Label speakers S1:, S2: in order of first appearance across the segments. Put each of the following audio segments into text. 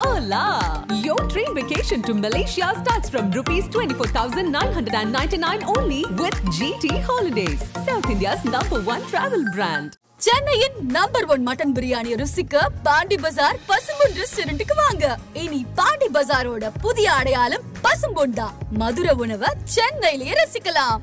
S1: Hola! Your dream vacation to Malaysia starts from rupees 24,999 only with GT Holidays, South India's #1 travel brand.
S2: சென்னையின் #1 mutton biryani ருசிக்க பாண்டி பஜார் பசும்பொன் ரெஸ்டாரண்ட்டுக்கு வாங்க. இனி பாண்டி பஜாரோட புதிய அடையாளம் பசும்பொன் தான். மதுரை உணவை சென்னையிலேயே ரசிக்கலாம்.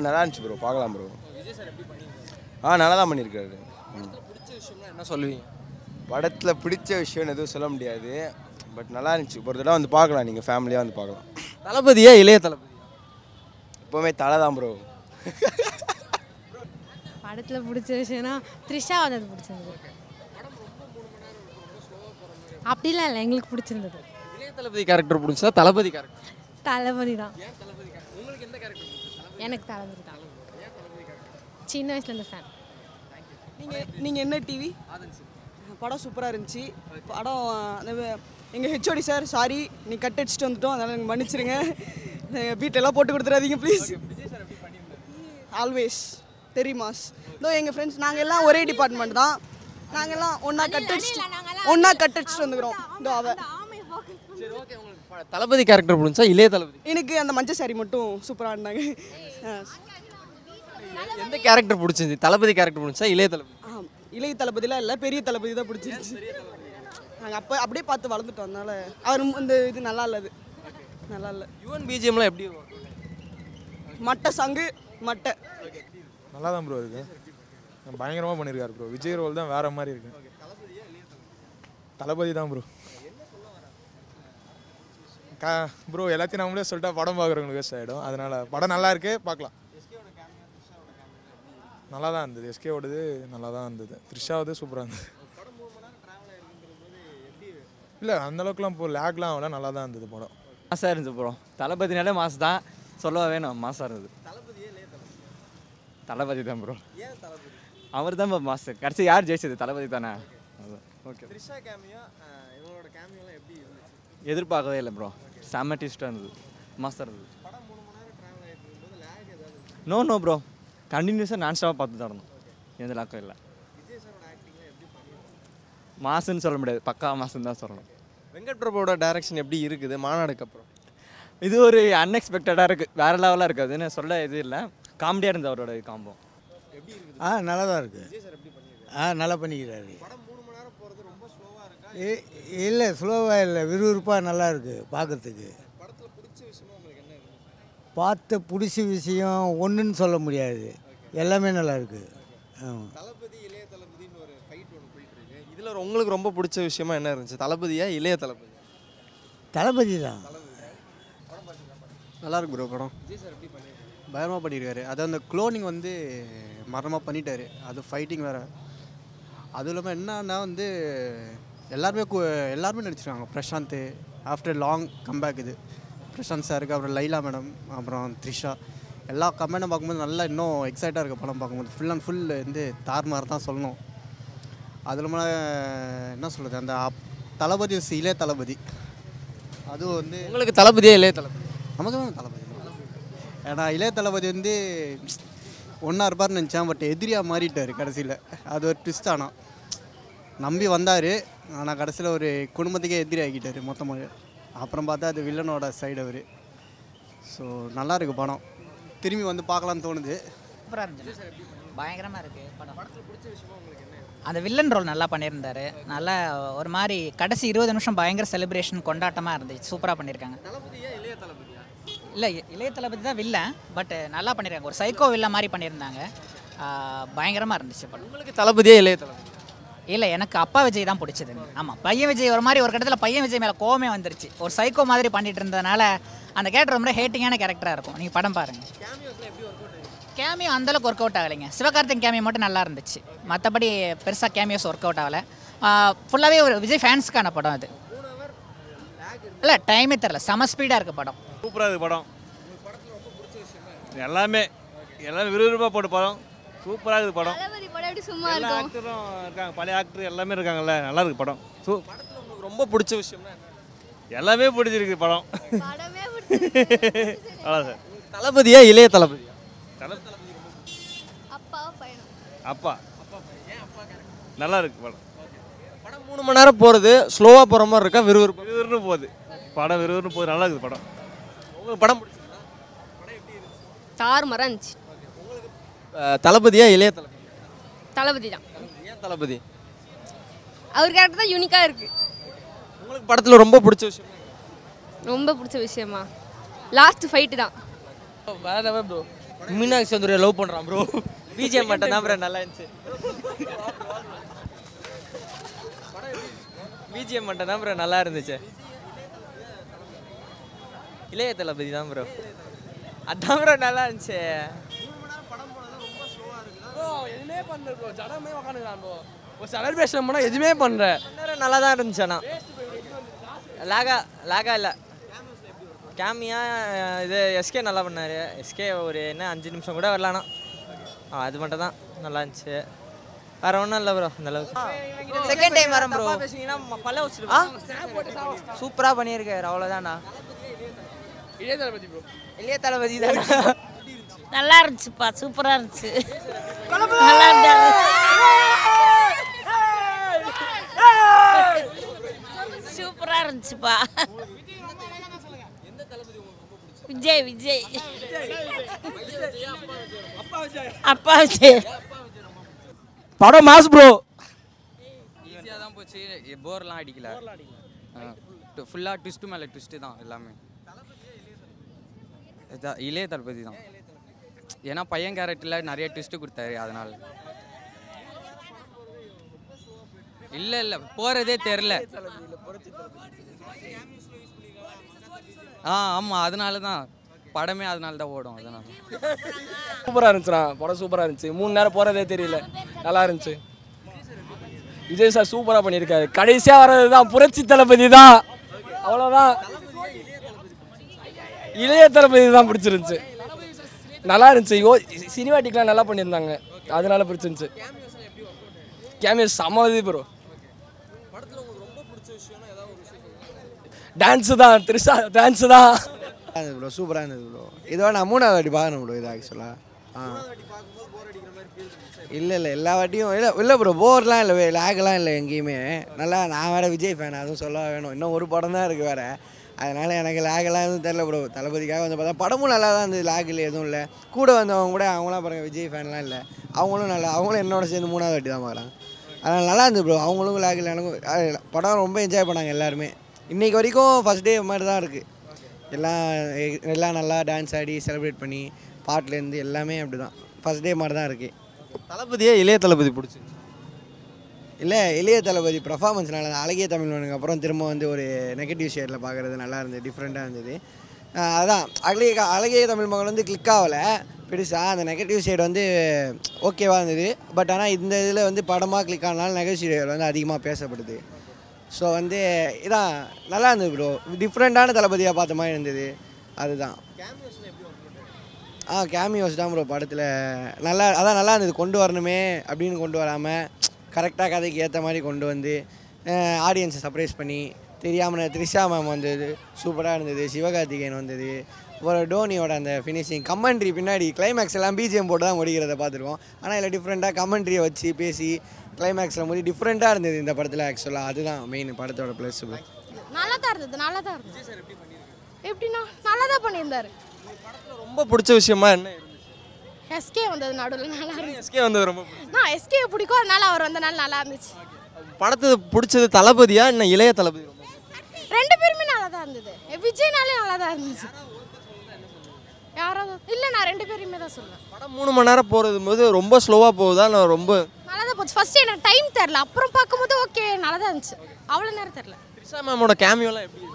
S3: நல்லா இருந்துச்சு ப்ரோ, பார்க்கலாம் ப்ரோ. நல்லா தான் பண்ணியிருக்காரு.
S4: என்ன சொல்லுவீங்க?
S3: படத்தில் பிடிச்ச விஷயம்னு எதுவும் சொல்ல முடியாது, பட் நல்லா இருந்துச்சு. ஒரு தடவை வந்து பார்க்கலாம், நீங்கள் ஃபேமிலியாக வந்து பார்க்கலாம்.
S4: தளபதியா இளைய தளபதி?
S3: எப்போவுமே தலை தான் ப்ரோ.
S5: படத்தில் பிடிச்ச விஷயம்னா த்ரிஷா வந்தது பிடிச்சிருந்தது. அப்படிலாம் இல்லை, எங்களுக்கு பிடிச்சிருந்தது.
S4: இளைய தளபதி கேரக்டர் பிடிச்சா தளபதி கேரக்டர்?
S5: தளபதி தான்.
S4: உங்களுக்கு எந்த கேரக்டர் பிடிச்சது?
S5: எனக்கு தளபதி தான். சின்ன வயசுலேருந்து ஃபேன்.
S6: நீங்கள் என்ன டிவி? படம் சூப்பராக இருந்துச்சு. படம் எங்கள் ஹெச்ஓடி சார், சாரி நீ கட் அடிச்சுட்டு வந்துட்டோம், அதனால் எனக்கு மன்னிச்சிருங்க. வீட்டெல்லாம் போட்டு கொடுத்துடாதீங்க ப்ளீஸ். ஆல்வேஸ் தெரியுமாஸ். இதோ எங்கள் ஃப்ரெண்ட்ஸ் நாங்கள் எல்லாம் ஒரே டிபார்ட்மெண்ட் தான். நாங்கள் எல்லாம் ஒன்றா கட் அடிச்சுட்டு வந்துக்கிறோம். இதோ அவ
S4: தளபதி கேரக்டர் பிடிச்சா இளைய தளபதி?
S6: எனக்கு அந்த மஞ்சள் சாரி மட்டும் சூப்பராக இருந்தாங்க.
S4: எந்த கேரக்டர் பிடிச்சிருந்துச்சு? தளபதி கேரக்டர் பிடிச்சா இளைய தளபதி?
S6: இளைய தளபதிலாம் இல்லை, பெரிய தளபதி தான் பிடிச்சிருச்சு. நாங்கள் அப்படியே பார்த்து வளர்ந்துட்டோம், அதனால அவர் இந்த இது நல்லா இல்லை. அது நல்லா இல்லை.
S4: யுவன் பிஜிஎம்லாம் எப்படி?
S6: மட்டை சங்கு மட்டை
S7: நல்லா தான் ப்ரோ இருக்கு. பயங்கரமாக பண்ணியிருக்காரு ப்ரோ. விஜய் ரோல் தான் வேறு மாதிரி இருக்கு. தளபதி தான் ப்ரோ. ப்ரோ எல்லாத்தையும் நம்மளே சொல்லிட்டா படம் பார்க்குறவங்களுக்கு வேஸ்ட் ஆகிடும். அதனால் படம் நல்லா இருக்கு, பார்க்கலாம். நல்லா தான் இருந்தது. எஸ்கே ஓடுது நல்லா தான் இருந்தது. த்ரிஷாவது சூப்பராக இருந்தது. இல்லை அந்தளவுக்குலாம் இப்போ லேக்லாம் ஆகல, நல்லா தான் இருந்தது படம்.
S8: மாசாக இருந்துச்சு ப்ரோ. தளபதினாலே மாசு தான், சொல்லவா வேணும். மாசாக இருந்தது. தளபதி தான் ப்ரோ. அவர் தான் மாசு. கடைசி யார் ஜெயிச்சது? தளபதி தானே. ஓகே. எதிர்பார்க்கவே இல்லை ப்ரோ. செம்ம டீஸ்டாக இருந்தது, மாசாக இருந்தது. நோ ப்ரோ, கண்டினியூஸாக நான் ஸ்டாப்பாக பார்த்து தான் இருந்தோம். எந்த லாக்கம் இல்லை. மாசுன்னு சொல்ல முடியாது, பக்கா மாசுன்னு தான் சொல்லணும்.
S4: வெங்கட் பிரபுவோட டைரக்ஷன் எப்படி இருக்குது மாநாடுக்கு அப்புறம்?
S8: இது ஒரு அன்எக்ஸ்பெக்டடாக இருக்குது, வேறு லெவலாக இருக்காதுன்னு சொல்ல இது இல்லை. காமெடியாக இருந்தது அவரோட காம்போ.
S9: நல்லா தான் இருக்குது. நல்லா பண்ணிக்கிறாரு. இல்லை ஸ்லோவாக இல்லை, விறுவிறுப்பாக நல்லா இருக்குது பார்க்குறதுக்கு. பார்த்த பிடிச்ச விஷயம் ஒன்றுன்னு சொல்ல முடியாது, எல்லாமே நல்லா இருக்குது.
S4: தளபதி இளைய தளபதின்னு ஒரு ஃபைட் ஒன்று போயிட்டு இருக்கு. இதில் உங்களுக்கு ரொம்ப பிடிச்ச விஷயமா என்ன இருந்துச்சு? தளபதியா இளைய தளபதி?
S9: தளபதி தான்.
S10: நல்லா இருக்கு ப்ரோ படம். பயங்கரமாக பண்ணியிருக்காரு. அது அந்த க்ளோனிங் வந்து மரணமாக பண்ணிட்டாரு. அது ஃபைட்டிங் வேறு. அதுவும் இல்லாமல் என்னன்னா வந்து எல்லாருமே நடிச்சிருக்காங்க. Prashanth after long comeback. இது பிரசாந்த் சாருக்கு, அப்புறம் லைலா மேடம், அப்புறம் த்ரிஷா, எல்லா கம்பெனியும் பார்க்கும்போது நல்லா இன்னும் எக்ஸைட்டாக இருக்குது படம் பார்க்கும்போது. ஃபுல் அண்ட் ஃபுல் வந்து தார்மார் தான் சொல்லணும். அது இல்லாமல் என்ன சொல்கிறது, அந்த தளபதி இளைய தளபதி. அதுவும் வந்து
S4: உங்களுக்கு தளபதியா இளைய தளபதி?
S10: நமக்கு தான் தளபதி. ஏன்னா இளைய தளபதி வந்து ஒன்றா இருப்பார்னு நினச்சேன், பட் எதிரியாக மாறிட்டார் கடைசியில். அது ஒரு ட்விஸ்ட். ஆனால் நம்பி வந்தார், ஆனால் கடைசியில் ஒரு குடும்பத்துக்கே எதிரி ஆகிட்டார் மொத்தமாக. அப்புறம் பார்த்தா அது வில்லனோட சைடு அவர். ஸோ நல்லா இருக்குது படம். திரும்பி வந்து பார்க்கலான்னு தோணுது.
S11: சூப்பராக இருந்துச்சு, பயங்கரமாக இருக்குது படம். அந்த வில்லன் ரோல் நல்லா பண்ணியிருந்தார். நல்லா ஒரு மாதிரி கடைசி 20 நிமிஷம் பயங்கர செலிப்ரேஷன் கொண்டாட்டமாக இருந்துச்சு. சூப்பராக பண்ணியிருக்காங்க. இல்லை இளைய தளபதி தான் வில்லன், பட் நல்லா பண்ணியிருக்காங்க. ஒரு சைக்கோ வில்லன் மாதிரி பண்ணியிருந்தாங்க. பயங்கரமாக இருந்துச்சு படம்.
S4: உங்களுக்கு தளபதியா இளைய தளபதி?
S11: இல்லை எனக்கு அப்பா விஜய் தான் பிடிச்சது. ஆமாம், பையன் விஜய் ஒரு மாதிரி ஒரு கட்டத்தில் பையன் விஜய் மேலே கோவமே வந்துருச்சு. ஒரு சைக்கோ மாதிரி பண்ணிட்டு இருந்ததுனால அந்த கேரக்டர் ரொம்ப ஹேட்டிங்கான கேரக்டராக இருக்கும். நீங்கள் படம் பாருங்கள். கேமியோ அந்தளவுக்கு ஒர்க் அவுட் ஆகலைங்க. சிவகார்த்திக் கேமியோ மட்டும் நல்லா இருந்துச்சு, மற்றபடி பெருசாக கேமியோஸ் ஒர்க் அவுட் ஆகலை. ஃபுல்லாகவே ஒரு விஜய் ஃபேன்ஸுக்கான படம் அது. இல்லை டைமே தெரில, செம ஸ்பீடாக இருக்குது படம்.
S8: சூப்பராக இருக்குது படம். எல்லாமே விறுவிறுப்பாக போட்டு படம். சூப்பராக இருக்குது படம். எல்லா ஆக்டரும் இருக்காங்க, பழைய ஆக்டர் எல்லாமே இருக்காங்கல்ல, நல்லா இருக்குது படம்.
S4: படத்தில் உங்களுக்கு ரொம்ப பிடிச்ச விஷயம்னா
S8: எல்லாமே பிடிச்சிருக்கு படம். அவ்வளோ சார்.
S4: தளபதியா இளைய தளபதியா?
S8: அப்பா நல்லா இருக்கு படம்.
S4: படம் 3 மணி நேரம் போகிறது ஸ்லோவாக போகிற மாதிரி இருக்கா
S8: விறுவிறுன்னு போகுது படம் விறுவிறுன்னு போகுது நல்லா இருக்குது படம்.
S4: உங்களுக்கு படம் பிடிச்சிருக்கா?
S5: தாறுமாறா இருந்துச்சு.
S4: தளபதியா இளைய தளபதி?
S5: தளபதி தான்.
S4: ஏன் தளபதி?
S5: அவர் கேரக்டர் தான் யூனிக்காக இருக்குது.
S4: உங்களுக்கு படத்தில் ரொம்ப பிடிச்ச விஷயம்?
S5: ரொம்ப பிடிச்ச விஷயமா லாஸ்ட் ஃபைட்டு தான்.
S12: வேற ப்ரோ மீனாட்சி சுந்தரியை லவ் பண்ணுறான் ப்ரோ. பிஜிஎம் மட்டும் தான் ப்ரோ நல்லா இருந்துச்சு. பிஜிஎம் மட்டும் தான் ப்ரோ நல்லா இருந்துச்சு. இளைய தளபதி தான் ப்ரோ. அதான் ப்ரோ நல்லா இருந்துச்சு.
S13: எதுவுமே பண்ணுற ப்ரோ ஜடமே உக்காந்துக்கிறான் ப்ரோ. ஒரு செலிப்ரேஷன் பண்ணால் எதுவுமே பண்ணுற
S12: நல்லா தான் இருந்துச்சு. ஆனால் லாகா இல்லை கேமியா இது எஸ்கே நல்லா பண்ணார். எஸ்கே ஒரு என்ன 5 நிமிஷம் கூட வரலானா அது மட்டும் தான் நல்லா இருந்துச்சு. வேற ஒன்றும் இல்லை ப்ரோ. அந்த அளவுக்கு செகண்ட் டைம் வரேன் ப்ரோ. பல்ல வச்சுருக்கோம். சூப்பராக பண்ணியிருக்காரு அவ்வளோதாண்ணா.
S13: இளைய தளபதி ப்ரோ.
S12: இளைய தளபதி தான்
S14: நல்லா இருந்துச்சுப்பா. சூப்பராக இருந்துச்சு. நல்லா இருந்துச்சு. சூப்பராக இருந்துச்சுப்பா. விஜய் விஜய் அப்பா விஜய்
S13: படம் மாஸ் ப்ரோ.
S15: ஈஸியாக தான் போச்சு. போர்லாம் அடிக்கல. ஃபுல்லாக ட்விஸ்ட்டு மேலே ட்விஸ்ட்டு தான் எல்லாமே. இளைய தளபதி தான். ஏன்னா பையன் கேரக்டரில் நிறைய ட்விஸ்ட்டு கொடுத்தாரு அதனால். இல்லை போகிறதே தெரில. ஆமாம் அதனால தான் படமே அதனால தான் ஓடும். அதனால
S13: சூப்பராக இருந்துச்சுண்ணா. படம் சூப்பராக இருந்துச்சு. 3 நேரம் போகிறதே தெரியல. நல்லா இருந்துச்சு. விஜய் சார் சூப்பராக பண்ணியிருக்காரு. கடைசியாக வர்றது தான் புரட்சி தளபதி தான். அவ்வளோதான். இளைய தளபதி தான் பிடிச்சிருந்துச்சு. நல்லா இருந்துச்சு. சினிமாட்டிக்லாம் நல்லா பண்ணியிருந்தாங்க அதனால பிடிச்சிருந்துச்சு. Cameo Samithi bro. டான்ஸு தான் த்ரிஷா டான்ஸு தான்
S3: ப்ரோ. சூப்பராக இருந்தது ப்ரோ. இதோட நான் 3வது வாட்டி பார்க்கணும் ப்ரோ இது ஆக்சுவலாக. இல்லை எல்லா வாட்டியும் இல்லை ப்ரோ. போர்லாம் இல்லை லேக்லாம் இல்லை எங்கேயுமே. நல்லா நான் வேறு விஜய் ஃபேன் அதுவும் சொல்ல வேணும். இன்னும் ஒரு படம் தான் இருக்குது வேறு. அதனால் எனக்கு லேகெல்லாம் எதுவும் தெரில ப்ரோ. தளபதிக்காக வந்து பார்த்தா படமும் நல்லா தான் இருந்தது. லேகில் எதுவும் இல்லை. கூட வந்தவங்க கூட அவங்களாம் பாருங்கள் விஜய் ஃபேன்லாம் இல்லை. அவங்களும் என்னோட சேர்ந்து 3வது வாட்டி தான் பார்க்குறாங்க. அதனால் நல்லா இருந்தது ப்ரோ. அவங்களும் லேகில் எனக்கும் படம் ரொம்ப என்ஜாய் பண்ணாங்க எல்லாருமே. இன்றைக்கி வரைக்கும் ஃபஸ்ட் டே மாதிரி தான் இருக்குது. எல்லாம் நல்லா டான்ஸ் ஆடி செலிப்ரேட் பண்ணி பாட்டிலேருந்து எல்லாமே அப்படி தான் ஃபஸ்ட் டே மாதிரி தான் இருக்குது.
S4: தளபதியே இளைய தளபதி பிடிச்சிருச்சு?
S3: இல்லை இளைய தளபதி பர்ஃபார்மன்ஸ்னால அழகிய தமிழ்மகனுக்கு அப்புறம் திரும்ப வந்து ஒரு நெகட்டிவ் ஷேடில் பார்க்குறது நல்லா இருந்தது. டிஃப்ரெண்ட்டாக இருந்தது. அதான் அழகிய தமிழ்மகன் வந்து கிளிக் ஆகலை பெருசாக. அந்த நெகட்டிவ் ஷேட் வந்து ஓகேவாக இருந்தது. பட் ஆனால் இந்த இதில் வந்து படமாக கிளிக் ஆனாலும் நெகட்டிவ் ஷேட் வந்து அதிகமாக பேசப்படுது. ஸோ வந்து இதான் நல்லா இருந்தது ப்ரோ. டிஃப்ரெண்ட்டான தளபதியாக பார்த்த மாதிரி இருந்தது. அதுதான் கேமியோஸ் தான் ப்ரோ படத்தில் நல்லா. அதான் நல்லா இருந்தது. கொண்டு வரணுமே அப்படின்னு கொண்டு வராமல் கரெக்டாக கதைக்கு ஏற்ற மாதிரி கொண்டு வந்து ஆடியன்ஸை சர்ப்ரைஸ் பண்ணி தெரியாமல் த்ரிஷா மேம் வந்தது சூப்பராக இருந்தது. சிவகார்த்திகேயன் வந்தது. அப்புறம் டோனியோட அந்த ஃபினிஷிங் கமெண்ட்ரி பின்னாடி கிளைமேக்ஸ் எல்லாம் பிஜிஎம் போட்டு தான் முடிக்கிறத பார்த்துருக்கோம். ஆனால் இதில் டிஃப்ரெண்ட்டாக கமெண்ட்ரியை வச்சு பேசி கிளைமேக்ஸில் போது டிஃப்ரெண்ட்டாக இருந்தது இந்த படத்தில் ஆக்சுவலாக. அதுதான் மெயின் படத்தோட ப்ளஸ்.
S5: நல்லா தான் இருந்தது. எப்படின்னா நல்லா தான் பண்ணியிருந்தாரு.
S4: ரொம்ப பிடிச்ச விஷயமா என்ன?
S5: எஸ்கே வந்தது நடுவில் நல்லா இருந்துச்சு.
S4: எஸ்கே வந்தது ரொம்ப
S5: நான் எஸ்கே பிடிக்கும். அதனால அவர் வந்தனால நல்லா இருந்துச்சு.
S4: படத்துக்கு பிடிச்சது தளபதியா என்ன இளைய தளபதி?
S5: ரெண்டு பேருமே நல்லா தான் இருந்தது. விஜய்னாலே நல்லா தான் இருந்துச்சு. யாராவது இல்லை நான் 2 பேருமே தான் சொல்லுவேன்.
S4: படம் 3 மணி நேரம் போது ரொம்ப ஸ்லோவாக போகுதா? நான் ரொம்ப
S5: நல்லா தான் போச்சு. ஃபர்ஸ்ட் எனக்கு டைம் தெரில. அப்புறம் பார்க்கும்போது ஓகே நல்லா தான் இருந்துச்சு. அவ்வளோ நேரம் தெரில.
S4: த்ரிஷா மேமோட கேமியோலாம் எப்படி?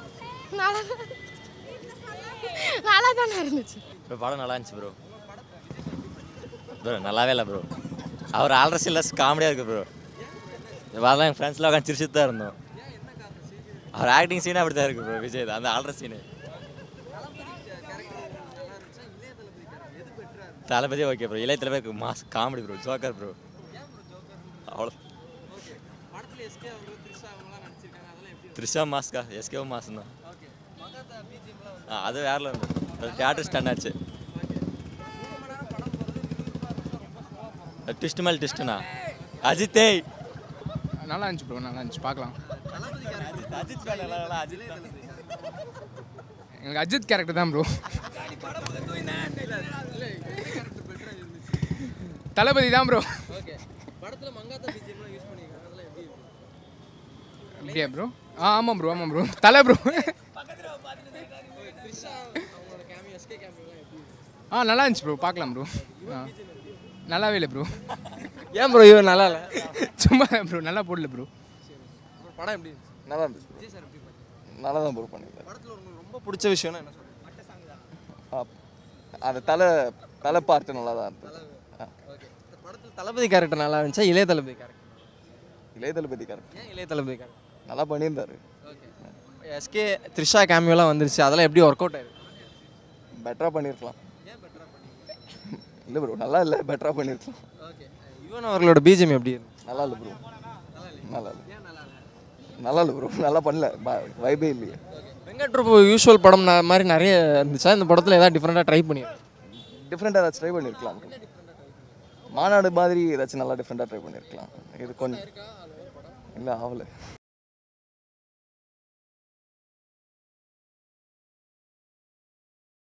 S5: நல்லா தானே இருந்துச்சு.
S16: படம் நல்லா இருந்துச்சு ப்ரோ. நல்லாவே இல்லை ப்ரோ. அவர் ஆல்ரெடி இல்லை காமெடியாக இருக்குது ப்ரோ. வரலாம் எங்கள் ஃப்ரெண்ட்ஸ்லாம் உட்காந்து சிரிச்சுட்டு தான் இருந்தோம். அவர் ஆக்டிங் சீனே அப்படி தான் இருக்குது ப்ரோ. விஜய் அந்த already scene. Thalapathy okay bro. Ilaya Thalapathy mass comedy bro. Joker bro. அவ்வளோ த்ரிஷா மாஸ்கா எஸ்கேவும் மாஸ் தான். அது வேறல தியேட்டர் ஸ்டாண்ட் ஆச்சு. ட்விஸ்ட் மேல் ட்விஸ்ட்டுண்ணா. அஜித்தே
S7: நல்லா இருந்துச்சு ப்ரோ, நல்லா இருந்துச்சு, பார்க்கலாம். எனக்கு அஜித் கேரக்டர் தான் ப்ரோ. தளபதி தான் ப்ரோ. அப்படியா ப்ரோ? ஆமாம் ப்ரோ, ஆமாம் ப்ரோ, தலை ப்ரோ. நல்லா இருந்துச்சு ப்ரோ, பார்க்கலாம் ப்ரோ. நல்லாவே இல்லை ப்ரோ.
S4: ஏன் ப்ரோ இவன் நல்லா இல்லை?
S7: சும்மா ப்ரோ, நல்லா போடல ப்ரோ.
S4: படம் எப்படி
S17: நல்லா இருந்துச்சு, நல்லா தான் ப்ரோ பண்ணியிருந்தாரு.
S4: படத்தில் உங்களுக்கு ரொம்ப பிடிச்ச விஷயம்னா என்ன சொல்லுங்கள்?
S17: அந்த தலை பார்ட்டு நல்லா தான் இருந்தது.
S4: படத்தில் தளபதி கேரக்டர் நல்லா இருந்துச்சா இளைய தளபதி கேரக்டர்?
S17: இளைய தளபதி கேரக்டர்.
S4: ஏன் இளைய தளபதி கேரக்டர்
S17: நல்லா பண்ணியிருந்தாரு.
S4: எஸ்கே த்ரிஷா கேமியோலாம் வந்துருச்சு, அதெல்லாம் எப்படி ஒர்க் அவுட் ஆயிருக்கு?
S17: பெட்டராக பண்ணியிருக்கலாம். இல்லை ப்ரோ, நல்லா இல்லை, பெட்டராக பண்ணியிருக்கலாம்.
S4: யுவன் அவர்களோட பிஜிஎம் எப்படி இருக்கு?
S17: நல்லா இல்லை ப்ரோ, நல்லா இல்லை, நல்லா இல்லை ப்ரோ, நல்லா பண்ணல, வைபே இல்லையே.
S4: வெங்கட் பிரபு யூஸ்வல் படம் மாதிரி நிறைய இருந்துச்சா? இந்த படத்தில் ஏதாவது டிஃப்ரெண்ட்டாக ட்ரை
S17: டிஃப்ரெண்ட்டாக ஏதாச்சும் ட்ரை பண்ணியிருக்கலாம். மாநாடு மாதிரி ஏதாச்சும் நல்லா டிஃப்ரெண்ட்டாக ட்ரை பண்ணியிருக்கலாம். இது கொஞ்சம் இல்லை, ஆகலை.